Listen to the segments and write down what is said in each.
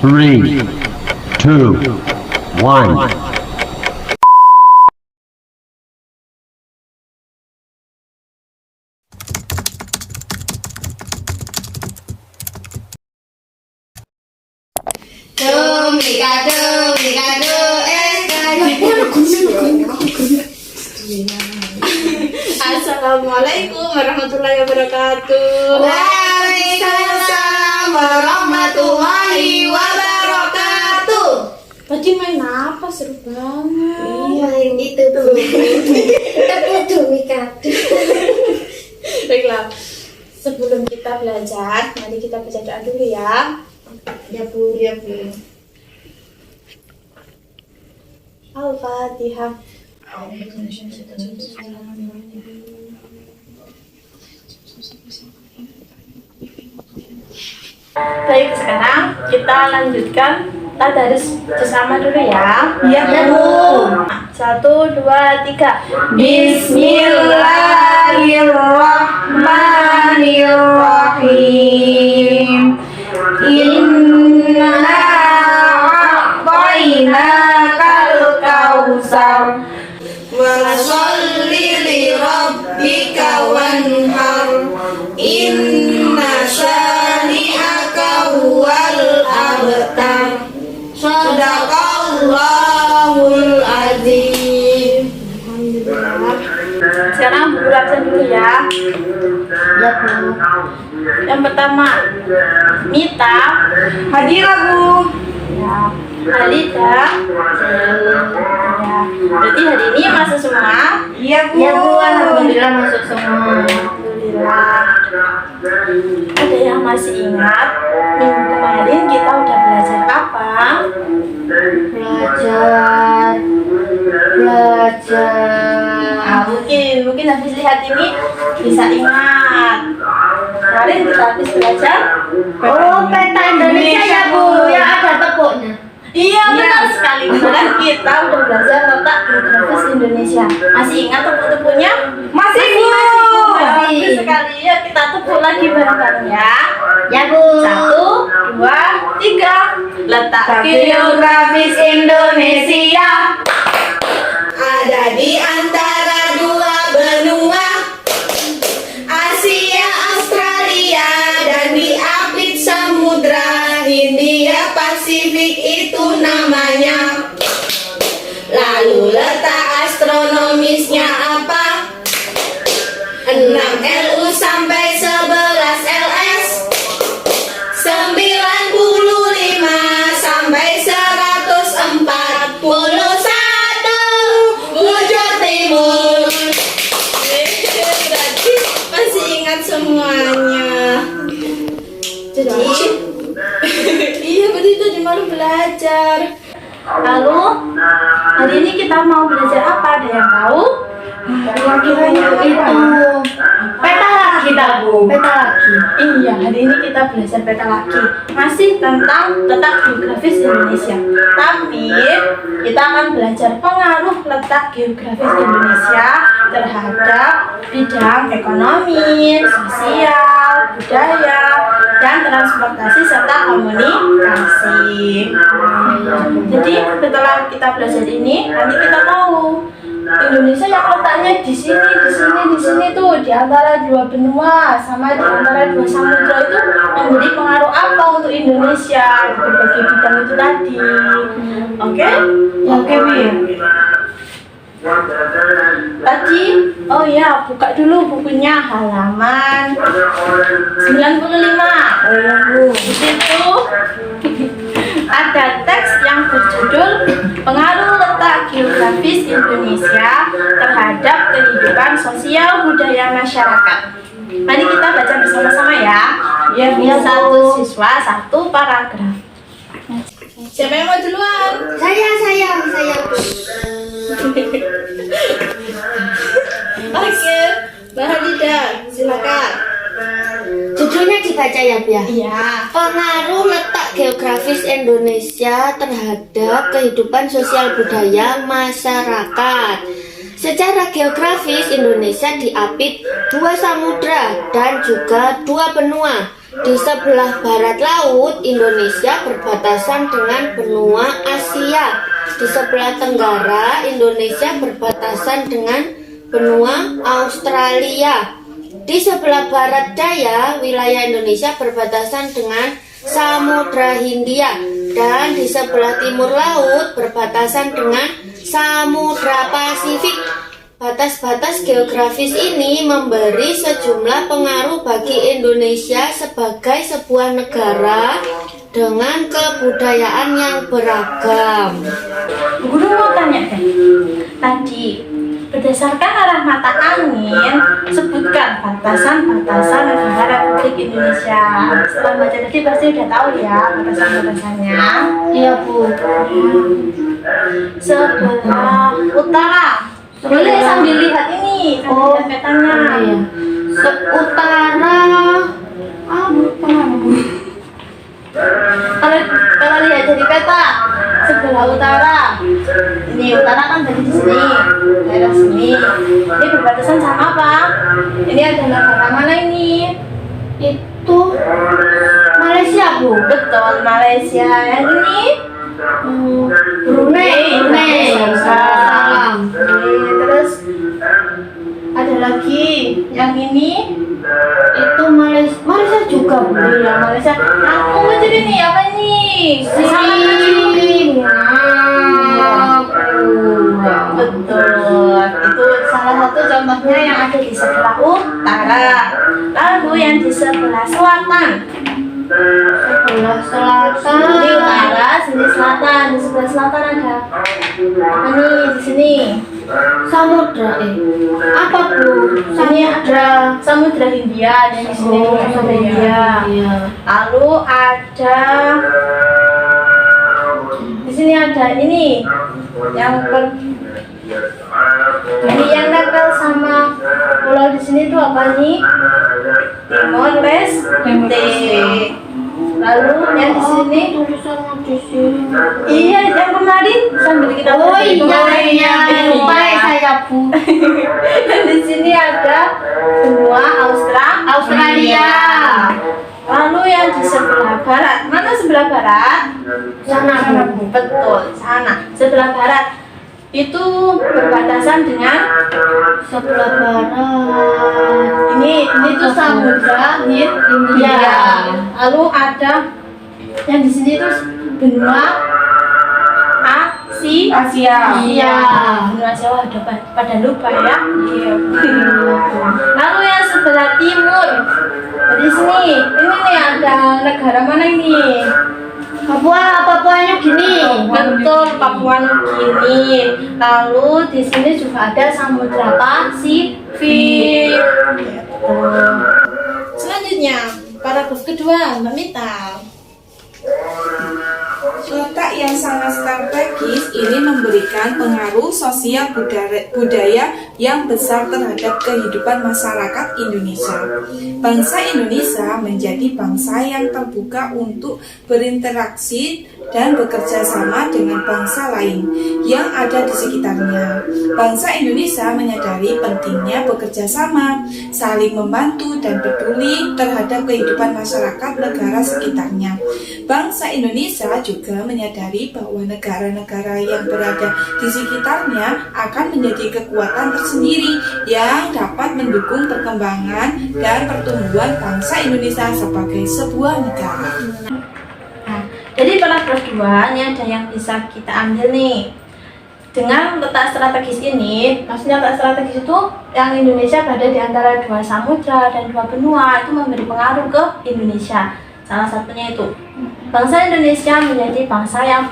3, 2, 1. Assalamualaikum warahmatullahi wabarakatuh. Waalaikumsalam warahmatullahi wabarakatuh. Tadi main apa? Seru banget. Main itu tuh. Tepuk kado. Baiklah, sebelum kita belajar, mari kita baca doa dulu ya. Ya Bu, ya Bu. Al-Fatihah. Baik, sekarang kita lanjutkan tadarus bersama dulu ya. Ya Bu. 1, 2, 3. Bismillahirrahmanirrahim. Inna a'tainakal kautsar wa sholli li rabbika wanhar. Inna syani'aka huwal abtar. Shadaqallahul azim. Sekarang buku absen dulu ya. Ya Bu. Yang pertama, Mita. Hadirah Bu. Ya. Halida. Ya. Berarti hari ini masuk semua. Iya Bu. Ya Bu, alhamdulillah masuk semua. Alhamdulillah. Ada yang masih ingat minggu kemarin kita udah belajar apa? Belajar. Nah, mungkin habis lihat ini bisa ingat. Kemarin kita habis belajar. Oh, peta Indonesia ya Bu, yang ada tepuknya. Iya, benar sekali. Kemarin kita udah belajar letak geografis Indonesia. Masih ingat tepuk-tepuknya? Masih Bu. Bagus sekali. Ya, kita tepuk lagi bareng-bareng ya. Ya Bu. 1, 2, 3. Letak Geografis Indonesia ada di antara dua benua, Asia, Australia, dan diapit Samudra Hindia Pasifik itu namanya. Lalu letak astronomisnya apa? 6 LU sampai 11 LS, 95 sampai 141 Bujur Timur. berarti masih ingat semuanya. Jadi iya, berarti tadi malu belajar. Lalu hari ini kita mau belajar apa? Ada yang tahu? Kira-kiranya itu peta lagi Bu. Peta lagi. Iya, hari ini kita belajar peta lagi. Masih tentang letak geografis Indonesia. Tapi kita akan belajar pengaruh letak geografis Indonesia terhadap bidang ekonomi, sosial, budaya, dan transportasi serta komunikasi. Jadi setelah kita belajar ini, nanti kita tahu Indonesia yang letaknya di sini tuh, di antara dua benua sama di antara dua samudra itu memberi pengaruh apa untuk Indonesia di berbagai bidang itu tadi. Oke? Oke Bu. Tadi, oh ya, buka dulu bukunya halaman 95. Oh ya Bu. Di situ ada teks yang berjudul Pengaruh Letak Geografis Indonesia Terhadap Kehidupan Sosial Budaya Masyarakat. Mari kita baca bersama-sama ya. Ya, Bu. Satu siswa, satu paragraf. Siapa yang mau duluan? Saya Bu. Oke, Mbak Halida, silakan. Judulnya dibaca ya Bu ya. Iya. Pengaruh letak geografis Indonesia terhadap kehidupan sosial budaya masyarakat. Secara geografis Indonesia diapit dua samudra dan juga dua benua, Di sebelah barat laut, Indonesia berbatasan dengan benua Asia. Di sebelah tenggara, Indonesia berbatasan dengan benua Australia. Di sebelah barat daya, wilayah Indonesia berbatasan dengan Samudra Hindia. Dan di sebelah timur laut berbatasan dengan Samudra Pasifik. Batas-batas geografis ini memberi sejumlah pengaruh bagi Indonesia sebagai sebuah negara dengan kebudayaan yang beragam. Bu Guru mau tanya deh, tadi berdasarkan arah mata angin, sebutkan batasan-batasan negara Republik Indonesia. Setelah baca tadi pasti udah tahu ya batasan-batasannya. Iya Bu. Sebelah utara. Boleh sambil lihat ini, sambil lihat petanya. Iya. Utara. Kalau lihat dari peta, sebelah utara. Ini utara kan dari sini, daerah sini. Ini berbatasan sama apa? Ini ada negara mana ini? Itu Malaysia Bu. Betul, Malaysia. Yang ini? Brunei. Salam. Terus ada lagi yang ini Itu Malaysia juga Bu. ya Malaysia. Aku mau jadi nih apa ini? Betul. Itu salah satu contohnya yang ada di sebelah utara. Lalu yang di sebelah selatan. Sebelah selatan. Ini utara, sini selatan. Di sebelah selatan ada apa nih di sini? Samudra apa Bu? Sini ada Samudra Hindia dan di sini Samudra Hindia. Iya. Lalu ada di sini ada ini yang nempel sama pulau di sini itu apa nih? Timor Leste. Lalu yang di sini Tulisannya di sini. iya yang kemarin sambil kita Oh baca kemarin. iya, lupa saya Bu. Dan di sini ada benua Australia. Lalu yang di sebelah barat, mana sebelah barat? Sana, Bu. Betul, sana. Sebelah barat itu berbatasan dengan Sebelah barat. ini tuh Samudra Hindia. Lalu ada yang di sini tuh benua Asia. Benua Asia, wah udah pada lupa ya. Lalu yang sebelah timur, di sini, ini nih ada negara mana ini? Papua New Guinea. Betul, Papua Nugini. Lalu di sini juga ada Samudra Pasifik. Selanjutnya, paragraf kedua, Mbak Mita. Letak yang sangat strategis ini memberikan pengaruh sosial budaya yang besar terhadap kehidupan masyarakat Indonesia. Bangsa Indonesia menjadi bangsa yang terbuka untuk berinteraksi dan bekerja sama dengan bangsa lain yang ada di sekitarnya. Bangsa Indonesia menyadari pentingnya bekerja sama, saling membantu dan peduli terhadap kehidupan masyarakat negara sekitarnya. Bangsa Indonesia juga menyadari bahwa negara-negara yang berada di sekitarnya akan menjadi kekuatan tersendiri yang dapat mendukung perkembangan dan pertumbuhan bangsa Indonesia sebagai sebuah negara. Nah, jadi paragraf 2 ini ada yang bisa kita ambil nih. Dengan letak strategis ini, maksudnya letak strategis itu yang Indonesia berada di antara dua samudra dan dua benua, itu memberi pengaruh ke Indonesia. Salah satunya itu bangsa Indonesia menjadi bangsa yang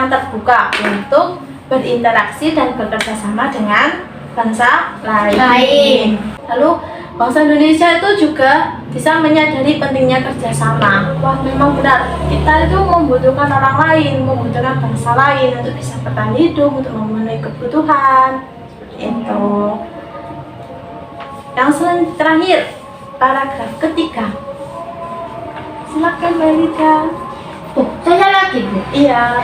terbuka untuk berinteraksi dan bekerja sama dengan bangsa lain. Lalu bangsa Indonesia itu juga bisa menyadari pentingnya kerjasama. Wah, memang benar, kita itu membutuhkan orang lain, membutuhkan bangsa lain untuk bisa bertahan hidup, untuk memenuhi kebutuhan. Itu. Yang terakhir, paragraf ketiga. Silakan Mbak Lida. Saya lagi Bu. Iya.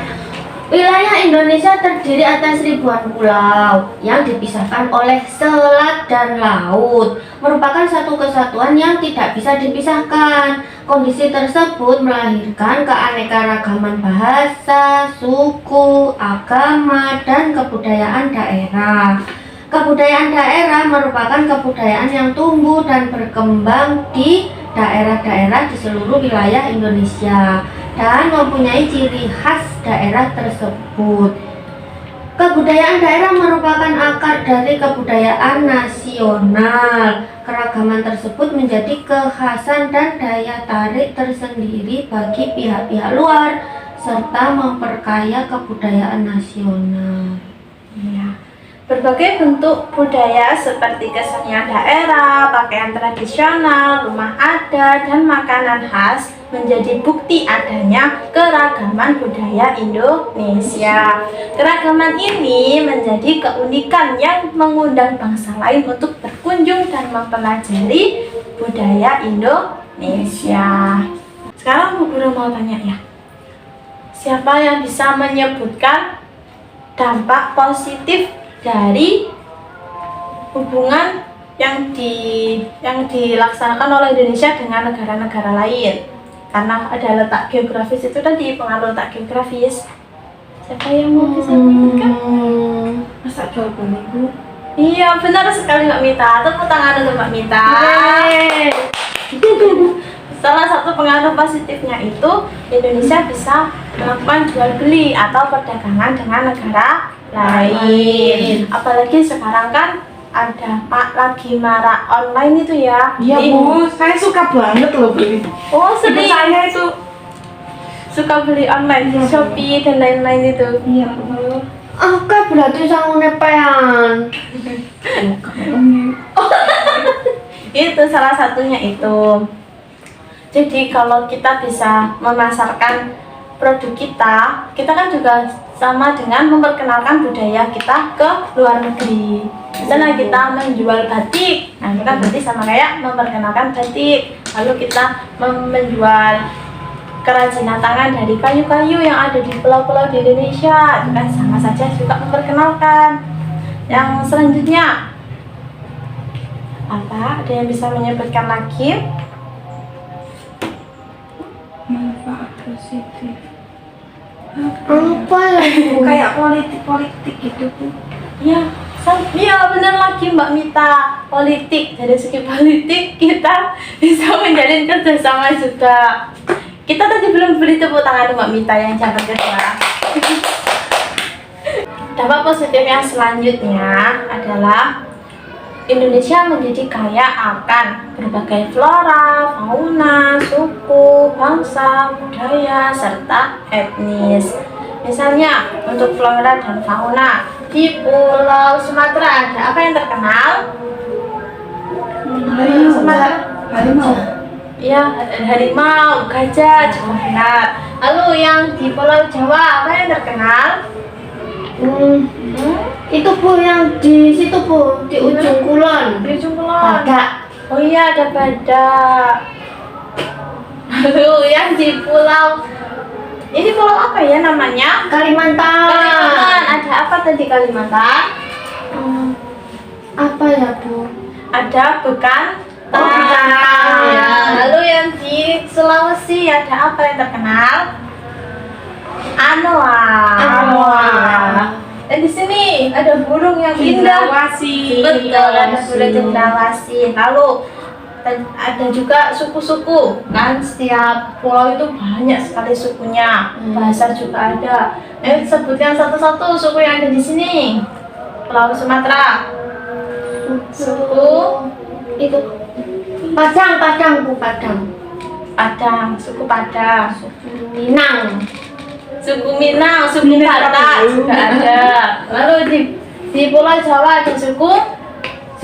Wilayah Indonesia terdiri atas ribuan pulau yang dipisahkan oleh selat dan laut, merupakan satu kesatuan yang tidak bisa dipisahkan. Kondisi tersebut melahirkan keanekaragaman bahasa, suku, agama, dan kebudayaan daerah. Kebudayaan daerah merupakan kebudayaan yang tumbuh dan berkembang di daerah-daerah di seluruh wilayah Indonesia dan mempunyai ciri khas daerah tersebut. Kebudayaan daerah merupakan akar dari kebudayaan nasional. Keragaman tersebut menjadi kekhasan dan daya tarik tersendiri bagi pihak-pihak luar serta memperkaya kebudayaan nasional. Iya. Berbagai bentuk budaya seperti kesenian daerah, pakaian tradisional, rumah adat, dan makanan khas menjadi bukti adanya keragaman budaya Indonesia. Keragaman ini menjadi keunikan yang mengundang bangsa lain untuk berkunjung dan mempelajari budaya Indonesia. Sekarang Bu Guru mau tanya ya, siapa yang bisa menyebutkan dampak positif dari hubungan yang dilaksanakan oleh Indonesia dengan negara-negara lain? Karena ada letak geografis itu tadi, pengaruh letak geografis. Siapa yang mau bisa menyebutkan? Masa jawaban Ibu? Iya, benar sekali Mbak Mita. Tepuk tangan untuk Mbak Mita. Salah satu pengaruh positifnya itu Indonesia bisa melakukan jual beli atau perdagangan dengan negara lain. Apalagi sekarang kan ada lagi marak online itu ya. Iya Bu, saya suka banget loh beli. Oh, Ibu sering saya itu. suka beli online di Shopee dan lain-lain itu. Iya Bu. Oke, berarti sangat nepean. Itu salah satunya itu. Jadi kalau kita bisa memasarkan produk kita kan juga sama dengan memperkenalkan budaya kita ke luar negeri. Misalnya kita menjual batik, nah itu kan berarti sama kayak memperkenalkan batik. Lalu kita menjual kerajinan tangan dari kayu-kayu yang ada di pulau-pulau di Indonesia, itu kan sama saja juga memperkenalkan. Yang selanjutnya apa? Ada yang bisa menyebutkan lagi? Manfaat positif. Apa ya Bu? Kayak politik gitu Bu. Ya, iya benar lagi Mbak Mita. Politik, dari segi politik kita bisa menjalin kerjasama juga. Kita tadi belum beri tepuk tangan Mbak Mita yang catat kedua. Dampak positif yang selanjutnya adalah Indonesia menjadi kaya akan berbagai flora, fauna, suku, bangsa, budaya, serta etnis. Misalnya untuk flora dan fauna di Pulau Sumatera ada apa yang terkenal? Harimau. Iya, harimau, gajah, juga benar. Lalu yang di Pulau Jawa apa yang terkenal? Itu Bu yang di situ Bu, di ujung kulon. Di ujung kulon. Badak. Oh iya, ada badak. Lalu yang di pulau, ini pulau apa ya namanya? Kalimantan. Kalimantan. Ada apa tadi Kalimantan? Apa ya Bu? Ada Bekantan. Ya. Lalu yang di Sulawesi ada apa yang terkenal? Anoa. Dan di sini ada burung yang indah. Cendrawasih. Betul, ada burung cendrawasih. Lalu ada juga suku-suku. Kan setiap pulau itu banyak sekali sukunya. Bahasa juga ada. Sebutkan satu-satu suku yang ada di sini. Pulau Sumatera. Suku Itu Padang Bu, Padang. Suku Padang. Minang. Suku Minang, suku Batak juga ada. Lalu di Pulau Jawa ada suku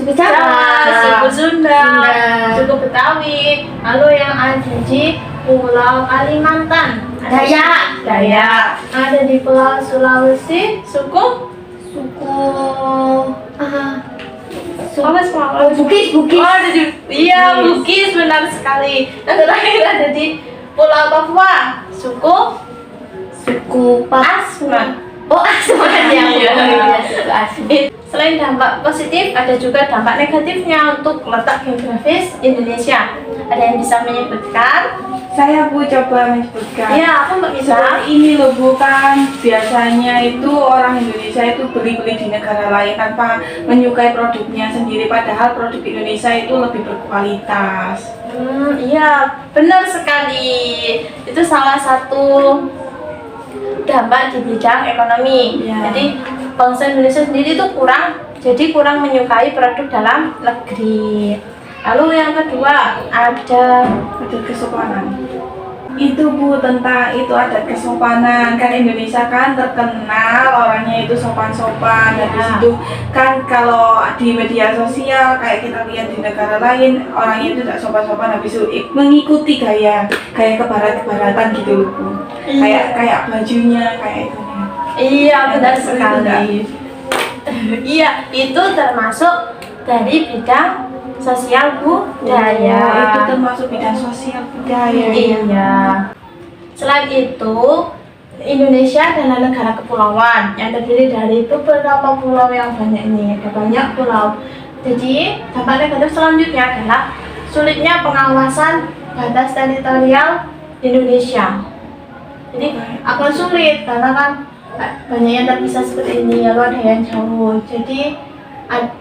Jawa, suku Sunda, Sunda. suku Betawi. Lalu yang ada di Pulau Kalimantan, Dayak. Ada di Pulau Sulawesi, suku Bugis. Oh, ada di Bugis, benar sekali. Dan terakhir ada di Pulau Papua, suku Asmat. Oh, Asmat ya. Suku Asmat. Selain dampak positif, ada juga dampak negatifnya untuk letak geografis Indonesia. Ada yang bisa menyebutkan? Saya Bu coba menyebutkan. Iya, aku Mbak Misa. Seperti ini loh Bu, kan biasanya itu orang Indonesia itu beli-beli di negara lain tanpa menyukai produknya sendiri, padahal produk Indonesia itu lebih berkualitas. Iya, benar sekali. Itu salah satu dampak di bidang ekonomi. Iya. Jadi bangsa Indonesia sendiri itu kurang menyukai produk dalam negeri. Lalu yang kedua ada Adat kesopanan. Itu Bu, tentang itu adat kesopanan. Kan Indonesia kan terkenal orangnya itu sopan-sopan. Dan di situ kan kalau di media sosial kayak kita lihat di negara lain orangnya itu tidak sopan-sopan, habis itu mengikuti gaya kebarat-kebaratan gitu loh Bu. Kayak bajunya kayak itu. Iya, benar Seperti itu sekali. Iya, itu termasuk dari bidang sosial budaya. Itu termasuk bidang sosial budaya. Iya. Selain itu, Indonesia adalah negara kepulauan yang terdiri dari beberapa pulau yang banyak ini. Ada banyak pulau. Jadi, dampak negatif selanjutnya adalah sulitnya pengawasan batas teritorial Indonesia. Jadi, akan sulit karena kan banyak yang terpisah seperti ini, lalu ada yang jauh. Jadi,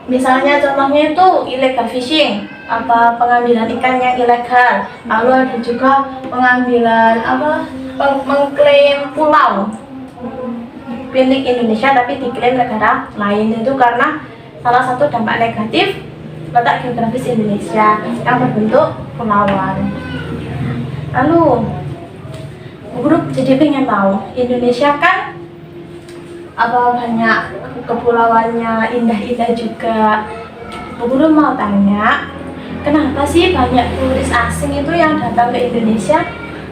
misalnya contohnya itu illegal fishing, pengambilan ikan yang ilegal. Lalu ada juga pengambilan mengklaim pulau milik Indonesia tapi diklaim negara lain. Itu karena salah satu dampak negatif letak geografis Indonesia yang berbentuk pulauan. Lalu grup jadi pengen tahu Indonesia kan banyak kepulauannya, indah-indah juga. Bu Guru mau tanya, kenapa sih banyak turis asing itu yang datang ke Indonesia?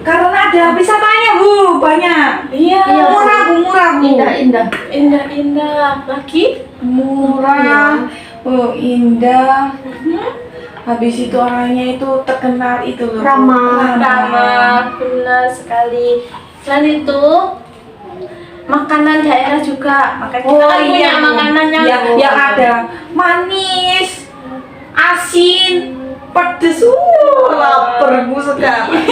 Karena ada wisatanya Bu, banyak. Iya, Murah Bu. indah-indah lagi. Murah, indah. Habis itu orangnya itu terkenal itu loh. Ramah, benar sekali. Selain itu makanan daerah juga, makanya kita kan punya makanan yang ada manis, asin, pedes, lapar Bu sekali.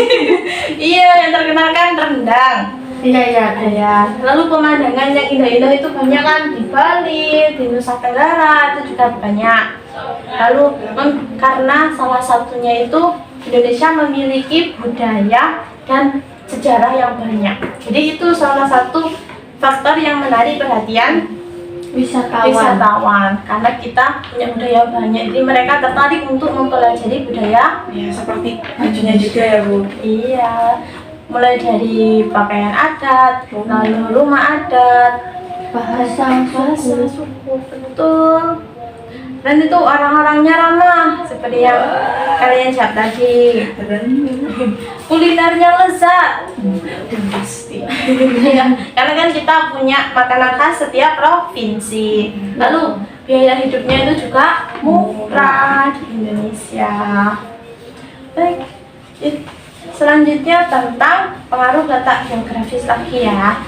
Iya, yang terkenal kan rendang. Iya. Lalu pemandangan yang indah-indah itu banyak kan di Bali, di Nusa Tenggara itu juga banyak. Lalu karena salah satunya itu Indonesia memiliki budaya dan sejarah yang banyak. Jadi itu salah satu faktor yang menarik perhatian wisatawan karena kita punya budaya banyak, jadi mereka tertarik untuk mempelajari budaya. Ya, seperti bajunya juga ya Bu. Iya, mulai dari pakaian adat, lalu rumah adat, bahasa suku, betul. Dan itu orang-orangnya ramah seperti yang kalian jawab tadi. Kulinernya lezat. Pasti. Iya, karena kan kita punya makanan khas setiap provinsi. Lalu biaya hidupnya itu juga murah di Indonesia. Baik, selanjutnya tentang pengaruh letak geografis lagi ya.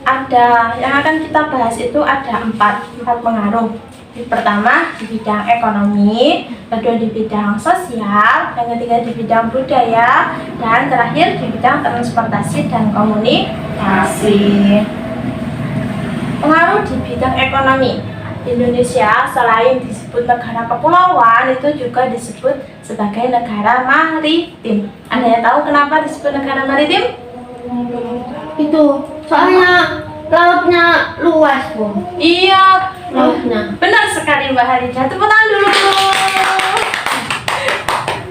Ada yang akan kita bahas itu ada empat pengaruh. Pertama di bidang ekonomi, kedua di bidang sosial, yang ketiga di bidang budaya, dan terakhir di bidang transportasi dan komunikasi. Pengaruh di bidang ekonomi. Indonesia selain disebut negara kepulauan, itu juga disebut sebagai negara maritim. Ada yang tahu kenapa disebut negara maritim? Itu soalnya lautnya luas Bu. Iya, Lautnya. benar sekali Mbak Harija. Tepuk tangan dulu.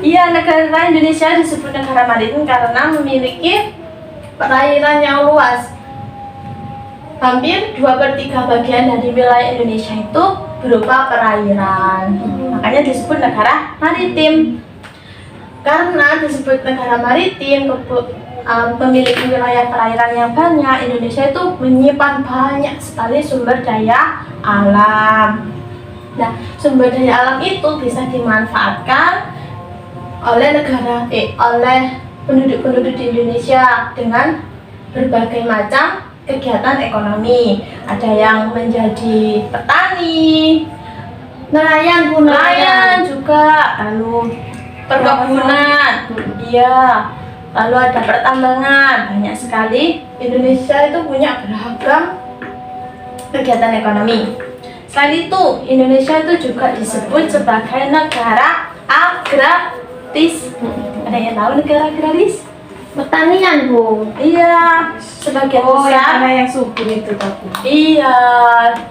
Iya, negara Indonesia disebut negara maritim karena memiliki perairan yang luas. Hampir 2/3 bagian dari wilayah Indonesia itu berupa perairan. Makanya disebut negara maritim. Karena disebut negara maritim, memiliki wilayah perairan yang banyak, Indonesia itu menyimpan banyak sekali sumber daya alam. Nah, sumber daya alam itu bisa dimanfaatkan oleh oleh penduduk-penduduk di Indonesia dengan berbagai macam kegiatan ekonomi. Ada yang menjadi petani, Nelayan Bu, nelayan juga, lalu perkebunan. Iya. Lalu ada pertambangan, banyak sekali. Indonesia itu punya beragam kegiatan ekonomi. Selain itu, Indonesia itu juga disebut sebagai negara agraris. Ada yang tahu negara agraris? Pertanian, Bu. Iya, sebagian besar. Karena yang subur itu tadi. Iya,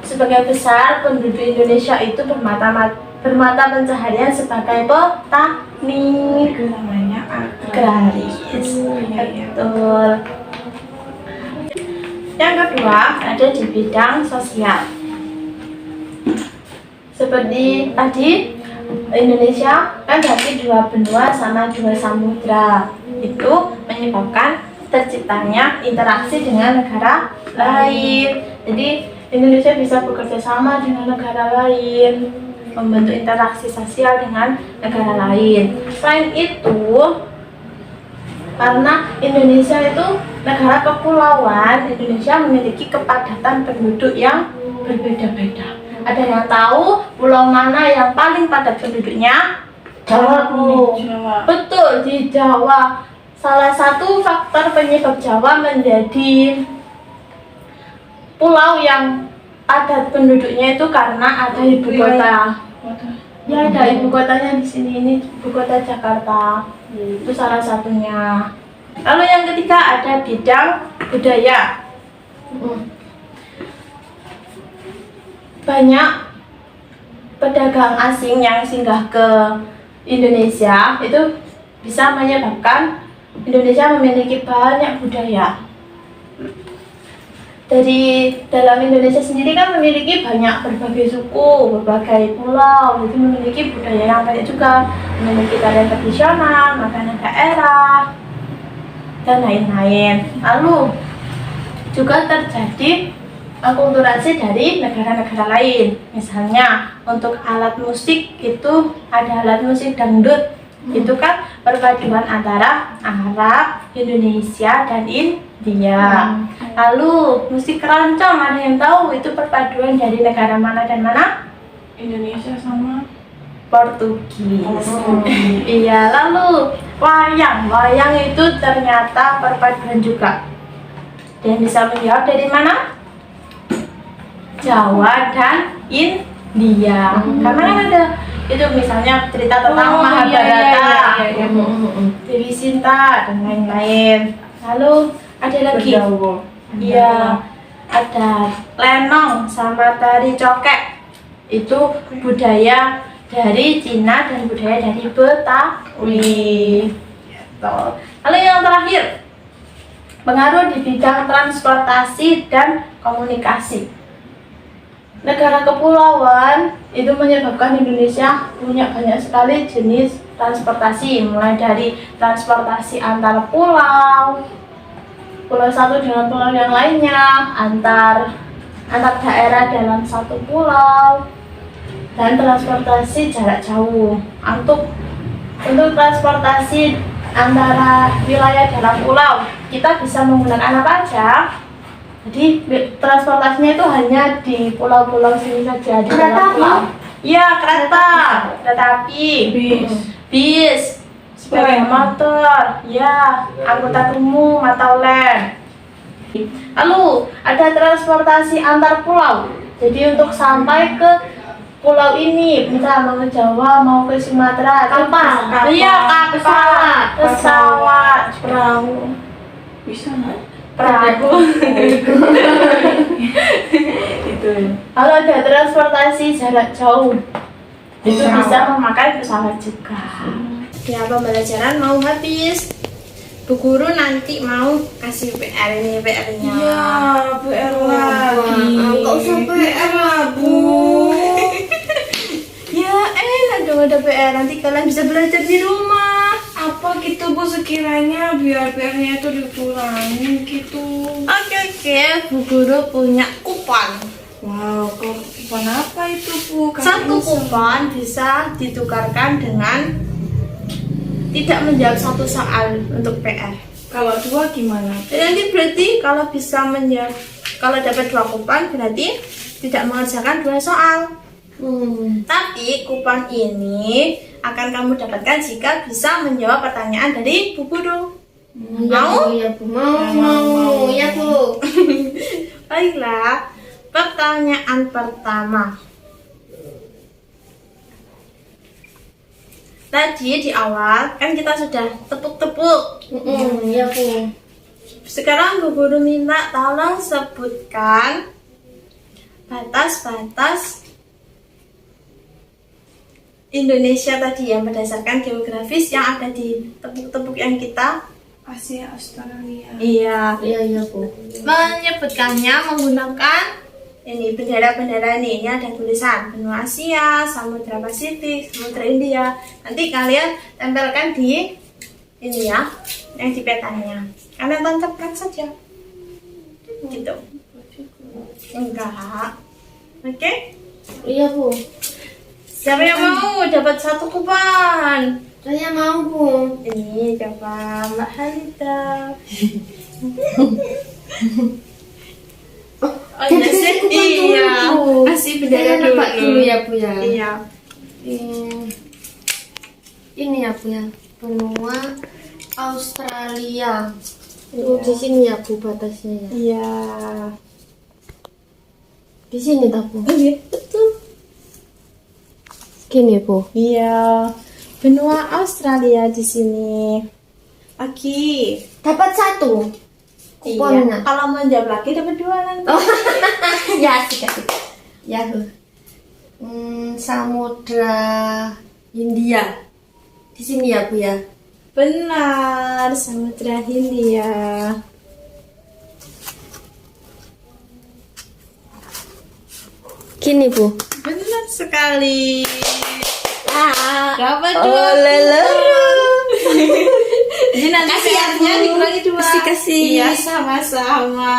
sebagian besar penduduk Indonesia itu bermata pencaharian sebagai petani. Itu namanya Agraris. Iya. Betul. Yang kedua ada di bidang sosial. Seperti tadi Indonesia kan dari 2 benua sama 2 samudra, itu menyebabkan terciptanya interaksi dengan negara lain. Jadi Indonesia bisa bekerja sama dengan negara lain, membentuk interaksi sosial dengan negara lain. Selain itu, karena Indonesia itu negara kepulauan, Indonesia memiliki kepadatan penduduk yang berbeda-beda. Ada yang tahu pulau mana yang paling padat penduduknya? Jawa, Bu. Jawa. Betul, di Jawa. Salah satu faktor penyebab Jawa menjadi pulau yang padat penduduknya itu karena ada ibu kota. Ya, ada ibu kotanya di sini, ini ibu kota Jakarta. Itu salah satunya. Lalu yang ketiga ada bidang budaya. Banyak pedagang asing yang singgah ke Indonesia itu bisa menyebabkan Indonesia memiliki banyak budaya. Dari dalam Indonesia sendiri kan memiliki banyak berbagai suku, berbagai pulau, jadi memiliki budaya yang banyak juga, memiliki tarian tradisional, makanan daerah, dan lain-lain. Lalu juga terjadi akulturasi dari negara-negara lain. Misalnya untuk alat musik itu ada alat musik dangdut. Itu kan perpaduan antara Arab, Indonesia, dan India. Lalu musik keroncong, ada yang tahu itu perpaduan dari negara mana dan mana? Indonesia sama Portugis. Iya, lalu wayang itu ternyata perpaduan juga. Dan bisa menjawab dari mana? Jawa dan India. Karena kan ada itu misalnya cerita tentang Mahabharata, Dewi Sinta dan lain-lain. Lalu ada lagi, iya, ada lenong sama tari cokek. Itu budaya dari Cina dan budaya dari Betawi. Gitu. Lalu yang terakhir, pengaruh di bidang transportasi dan komunikasi. Negara kepulauan itu menyebabkan Indonesia punya banyak sekali jenis transportasi, mulai dari transportasi antar pulau, pulau satu dengan pulau yang lainnya, antar daerah dalam satu pulau, dan transportasi jarak jauh. Untuk transportasi antara wilayah dalam pulau, kita bisa menggunakan apa aja? Jadi transportasinya itu hanya di pulau-pulau sini saja, di dalam pulau. Iya, kereta api, bis, sepeda motor, ya, angkutan umum atau len. Lalu ada transportasi antar pulau. Jadi untuk sampai ke pulau ini, misal mau ke Jawa, mau ke Sumatera, Kapal. Iya, kapal, pesawat, perahu. bisa nggak? Perahu. Itu. Kalau ada transportasi jarak jauh, itu bisa memakai pesawat juga. Ya, pembelajaran mau habis. Bu guru nanti mau kasih PR nih, PR-nya. Iya, PR lagi. Nggak usah PR lah, Bu. Ya, enak dong ada PR. Nanti kalian bisa belajar di rumah. Apa gitu Bu, sekiranya biar PR-nya itu dikurangi gitu. Oke, Bu guru punya kupon. Wow, kupon apa itu Bu? Satu kupon bisa ditukarkan dengan tidak menjawab satu soal untuk PR. Kalau 2 gimana? Nanti berarti kalau bisa menjawab, kalau dapat 2 kupon berarti tidak mengerjakan 2 soal. Tapi kupon ini akan kamu dapatkan jika bisa menjawab pertanyaan dari Bu Guru. Mau? Ya Bu, mau. Ya Bu. Baiklah, pertanyaan pertama. Tadi di awal kan kita sudah tepuk-tepuk. Ya Bu. Sekarang Bu Guru minta tolong sebutkan batas-batas Indonesia tadi yang berdasarkan geografis yang ada di tepuk-tepuk yang kita. Asia, Australia. Iya. Iya Bu. Menyebutkannya menggunakan ini bendera-bendera ini ada tulisan benua Asia, Samudra Pasifik, Samudra India. Nanti kalian tempelkan di ini ya, yang di petanya. Kalian tancapkan saja. Gitu. Enggak. Oke? Iya Bu. Siapa yang mau dapat satu kuban? Saya mau Bu. Ini coba Mbak Halita. Oh iya sih, iya. Kasih bendera Saya nebak dulu ya Bu ya. Iya. Ini ya Bu ya. Benua Australia. Itu di sini ya Bu batasnya ya. Iya. Di sini tak Bu? Iya, betul. Gini Bu. Iya. Benua Australia di sini. Lagi. Dapat satu. Iya. Kuponnya. Kalau mau jawab lagi dapat dua nanti. Oh. Ya asik. Ya Bu. Samudra Hindia. Di sini ya Bu ya. Benar, Samudra Hindia. Gini Bu. Benar sekali. Dapat Oh, dua. lele. Ini nanti Kasih ya, PR-nya Bu. dibagi dua. Kasih. Iya, sama-sama.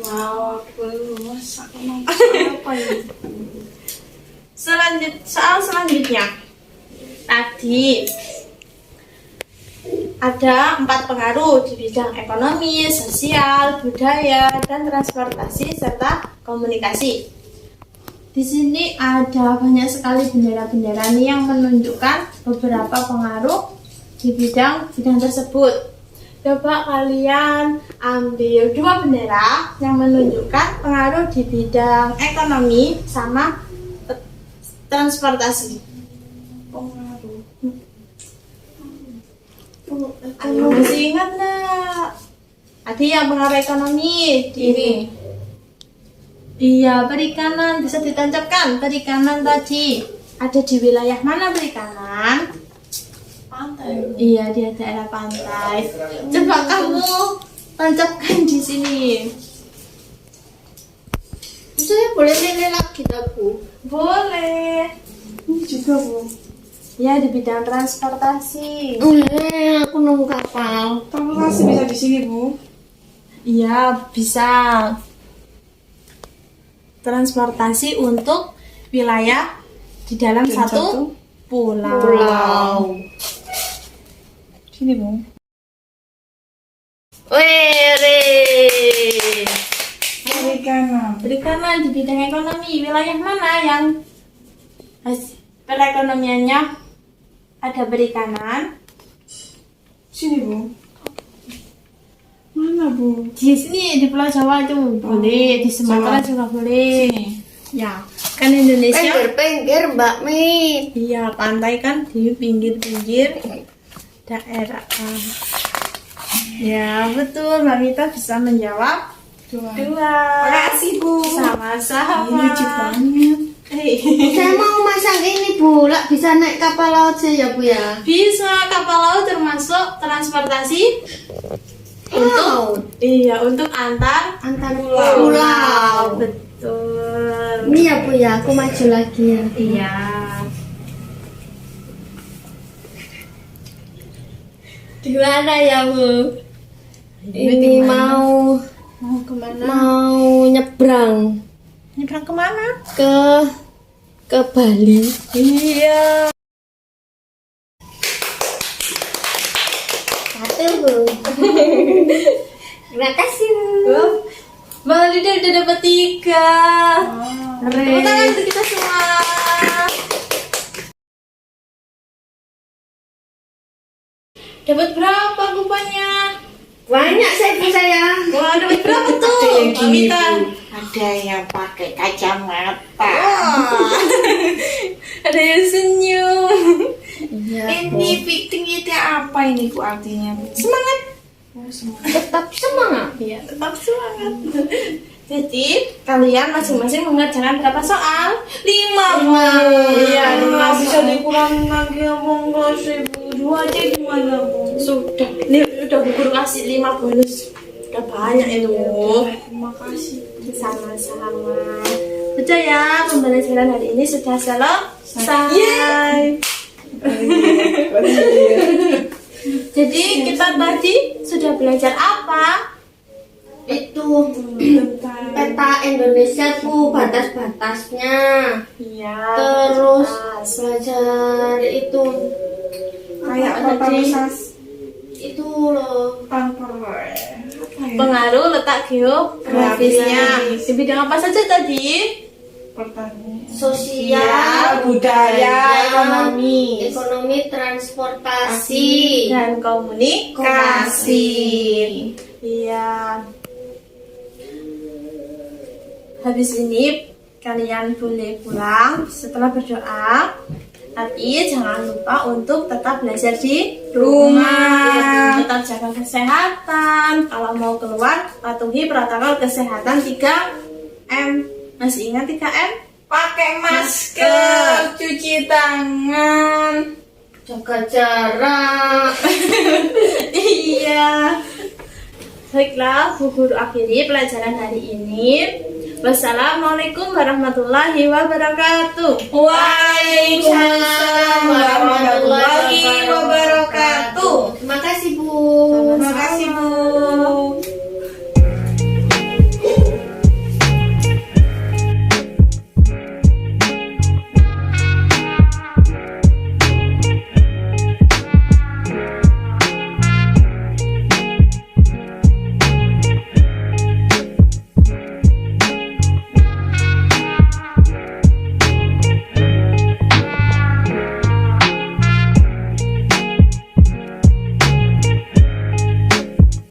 Wow, aku lulus. Aku mau apa ya? Soal selanjutnya. Tadi ada 4 pengaruh di bidang ekonomi, sosial, budaya, dan transportasi serta komunikasi. Di sini ada banyak sekali bendera-bendera nih yang menunjukkan beberapa pengaruh di bidang tersebut. Coba kalian ambil 2 bendera yang menunjukkan pengaruh di bidang ekonomi sama transportasi. Pengaruh. Ayo, masih ingat nggak? Tadi yang pengaruh ekonomi di ini. Iya, perikanan bisa ditancapkan. Perikanan tadi ada di wilayah mana perikanan? Pantai. Iya, di daerah pantai. Coba kamu tancapkan di sini. Saya boleh nilai lagi tak Bu? Boleh. Ini juga Bu. Ya, di bidang transportasi. Aku nunggu kapal. Transportasi bisa di sini Bu. Iya, bisa. Transportasi untuk wilayah di dalam satu pulau. Sini Bu. Were. Perikanan. Perikanan di bidang ekonomi, wilayah mana yang perekonomiannya ada perikanan? Sini Bu. Mana Bu? Di sini di Pulau Jawa itu boleh, di Sumatera Jawa. juga boleh. Sini. Ya, kan Indonesia. Pinggir Mbak Mit. Iya, pantai kan di pinggir-pinggir daerah. Ya, betul. Mbak Mita bisa menjawab Dua. 2. Makasih Bu. Sama-sama. Ini lucu banget. Saya mau masang ini Bu, lah bisa naik kapal laut saya ya Bu ya. Bisa, kapal laut termasuk transportasi Untuk untuk antar antar pulau. pulau. Betul. Ini ya Bu ya, aku maju lagi ya. Iya. Di mana ya, Bu? Ini mau Mau kemana? mau nyebrang Nyebrang kemana? ke Bali. Iya. Satu Bu. Terima kasih Bu. Mbak Lida udah dapat 3. Tepuk tangan untuk kita semua. Dapat berapa kupanya? Banyak saya. Wah, dapat berapa tuh? Ada yang gini, Mamita. Bu. Ada yang pakai kacamata. Wah. Ada yang senyum. Iya. Ini fitting itu apa ini, Bu, artinya? Semangat. Oh, semangat. Tetap semangat. Iya, tetap semangat. Jadi, kalian masing-masing mengerjakan berapa soal? 5. Iya, 5 bisa dikurangin lagi ya, Bu, enggak sih, Bu. 2 aja gimana, Bu? Sudah. Ini udah Bu Guru kasih 5 bonus. Udah banyak itu. Terima kasih. Sama-sama. Sudah ya, pembelajaran hari ini sudah selesai. Jadi kita tadi sudah belajar apa? Itu peta Indonesia tuh batas-batasnya. Iya. Terus belajar itu Kayak apa apa tadi? sas? Itu loh. Pengaruh letak geografisnya. Di bidang apa saja tadi? Pertanian. Sosial, budaya, ekonomi. transportasi. Dan komunikasi. Iya. Habis ini kalian boleh pulang setelah berdoa. Tapi jangan lupa untuk tetap belajar di rumah. Tetap jaga kesehatan. Kalau mau keluar, patuhi protokol kesehatan 3M. Masih ingat 3M? Pakai masker, cuci tangan. Jaga jarak. Iya. Baiklah, Bu Guru akhiri pelajaran hari ini. Wassalamualaikum warahmatullahi wabarakatuh. Waalaikumsalam warahmatullahi wabarakatuh.